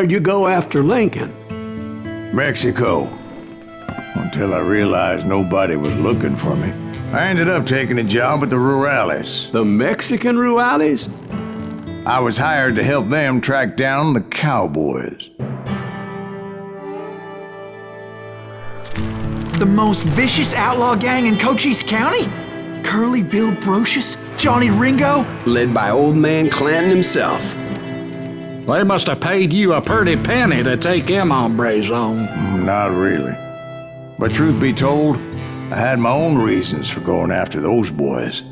Where'd you go after Lincoln? Mexico. Until I realized nobody was looking for me. I ended up taking a job at the Rurales. The Mexican Rurales? I was hired to help them track down the Cowboys. The most vicious outlaw gang in Cochise County? Curly Bill Brocious? Johnny Ringo? Led by old man Clanton himself. They must have paid you a pretty penny to take them hombres on. Not really. But truth be told, I had my own reasons for going after those boys.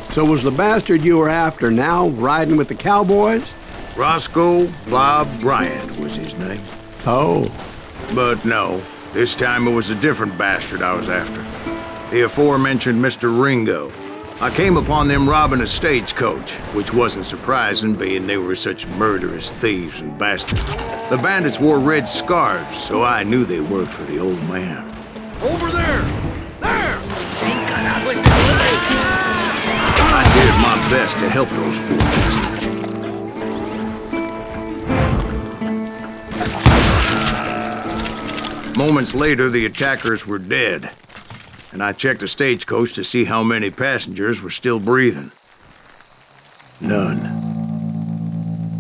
So was the bastard you were after now riding with the Cowboys? Roscoe Bob Bryant was his name. Oh. But no, this time it was a different bastard I was after. The aforementioned Mr. Ringo. I came upon them robbing a stagecoach, which wasn't surprising, being they were such murderous thieves and bastards. The bandits wore red scarves, so I knew they worked for the old man. Over there! There! I did my best to help those poor bastards. Moments later, the attackers were dead, and I checked the stagecoach to see how many passengers were still breathing. None.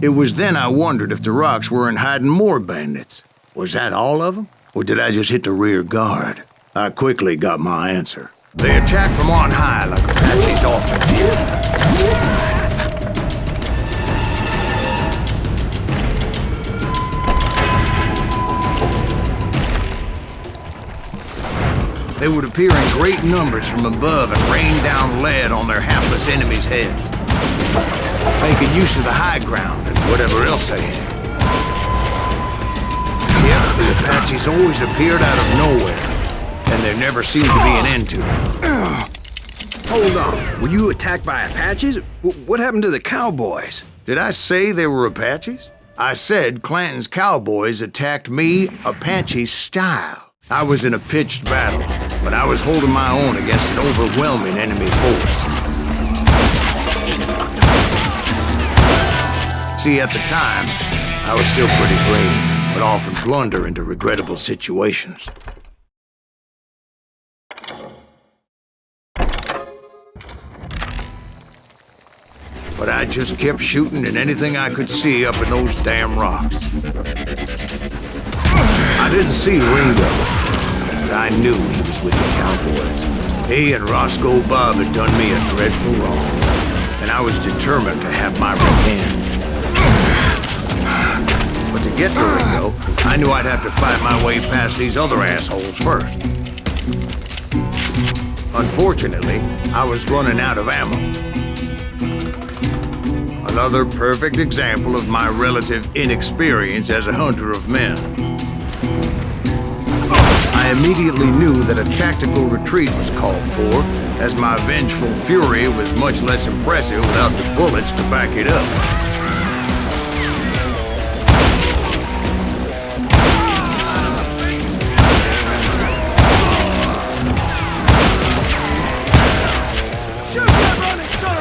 It was then I wondered if the rocks weren't hiding more bandits. Was that all of them? Or did I just hit the rear guard? I quickly got my answer. They attacked from on high like Apaches often did. They would appear in great numbers from above and rain down lead on their hapless enemies' heads, making use of the high ground and whatever else they had. Yet the Apaches always appeared out of nowhere, and there never seemed to be an end to them. Hold on, were you attacked by Apaches? What happened to the Cowboys? Did I say they were Apaches? I said Clanton's Cowboys attacked me Apache style. I was in a pitched battle, but I was holding my own against an overwhelming enemy force. See, at the time, I was still pretty green, but often blunder into regrettable situations. But I just kept shooting at anything I could see up in those damn rocks. I didn't see Ringo, but I knew he was with the Cowboys. He and Roscoe Bob had done me a dreadful wrong, and I was determined to have my revenge. But to get to Ringo, I knew I'd have to fight my way past these other assholes first. Unfortunately, I was running out of ammo. Another perfect example of my relative inexperience as a hunter of men. I immediately knew that a tactical retreat was called for, as my vengeful fury was much less impressive without the bullets to back it up.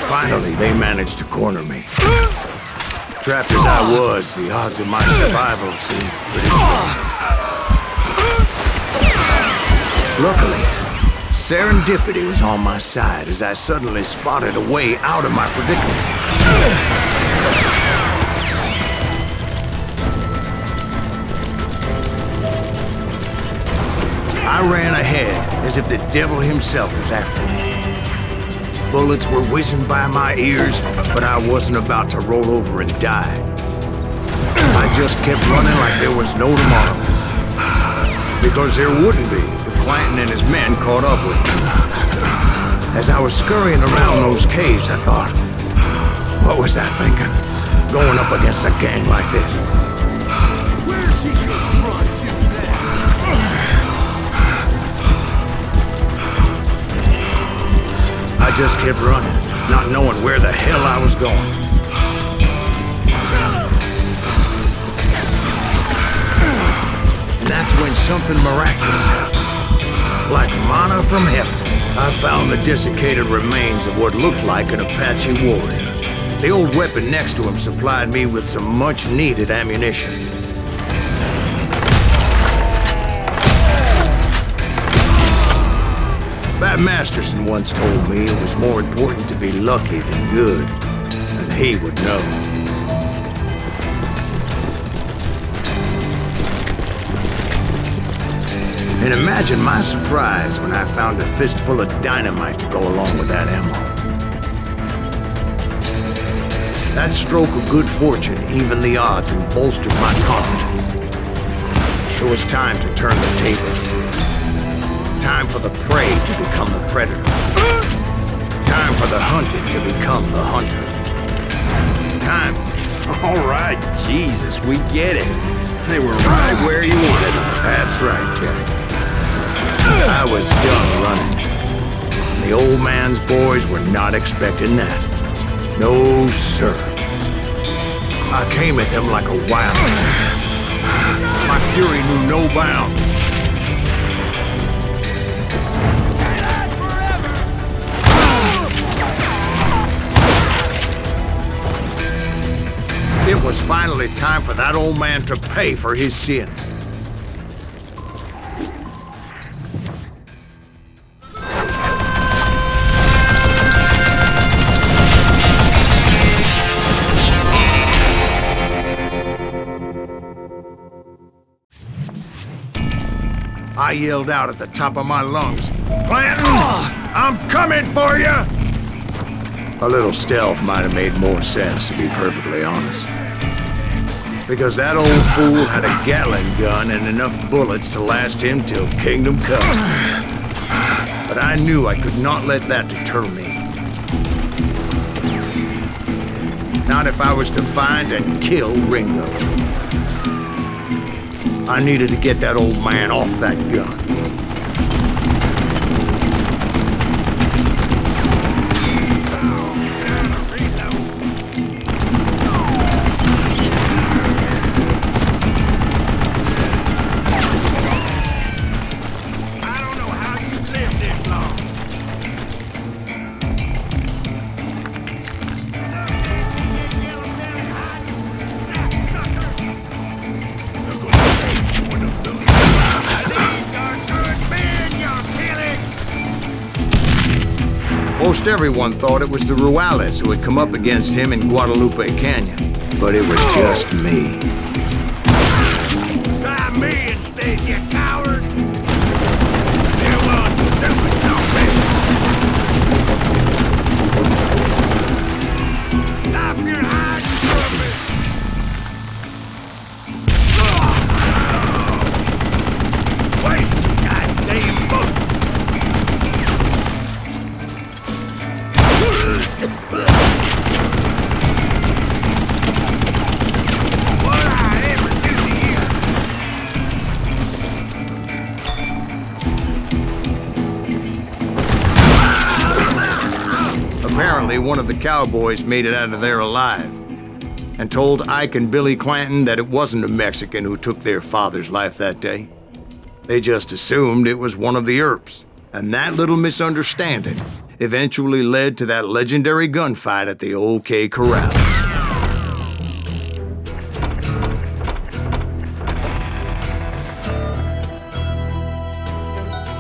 Finally, they managed to corner me. Trapped as I was, the odds of my survival seemed pretty slim. Luckily, serendipity was on my side as I suddenly spotted a way out of my predicament. I ran ahead as if the devil himself was after me. Bullets were whizzing by my ears, but I wasn't about to roll over and die. I just kept running like there was no tomorrow. Because there wouldn't be if Clanton and his men caught up with me. As I was scurrying around those caves, I thought, what was I thinking? Going up against a gang like this? Where's he gonna run to now? I just kept running, not knowing where the hell I was going. something miraculous happened. Like manna from heaven, I found the desiccated remains of what looked like an Apache warrior. The old weapon next to him supplied me with some much-needed ammunition. Bat Masterson once told me it was more important to be lucky than good, and he would know. And imagine my surprise when I found a fistful of dynamite to go along with that ammo. That stroke of good fortune evened the odds and bolstered my confidence. It was time to turn the tables. Time for the prey to become the predator. Time for the hunted to become the hunter. Time. All right, Jesus, we get it. They were right where you wanted them. That's right, Jack. I was done running. The old man's boys were not expecting that. No, sir. I came at them like a wild man. My fury knew no bounds. It was finally time for that old man to pay for his sins. I yelled out at the top of my lungs, "Clanton, I'm coming for you!" A little stealth might have made more sense, to be perfectly honest. Because that old fool had a Gatling gun and enough bullets to last him till Kingdom Come. But I knew I could not let that deter me. Not if I was to find and kill Ringo. I needed to get that old man off that gun. Most everyone thought it was the Ruales who had come up against him in Guadalupe Canyon, but it was just me. Try me instead, you coward! You want stupid, don't be! Stop your hiding from me! Waste the goddamn boat! Apparently, one of the Cowboys made it out of there alive and told Ike and Billy Clanton that it wasn't a Mexican who took their father's life that day. They just assumed it was one of the Earps, and that little misunderstanding eventually led to that legendary gunfight at the Old K Corral.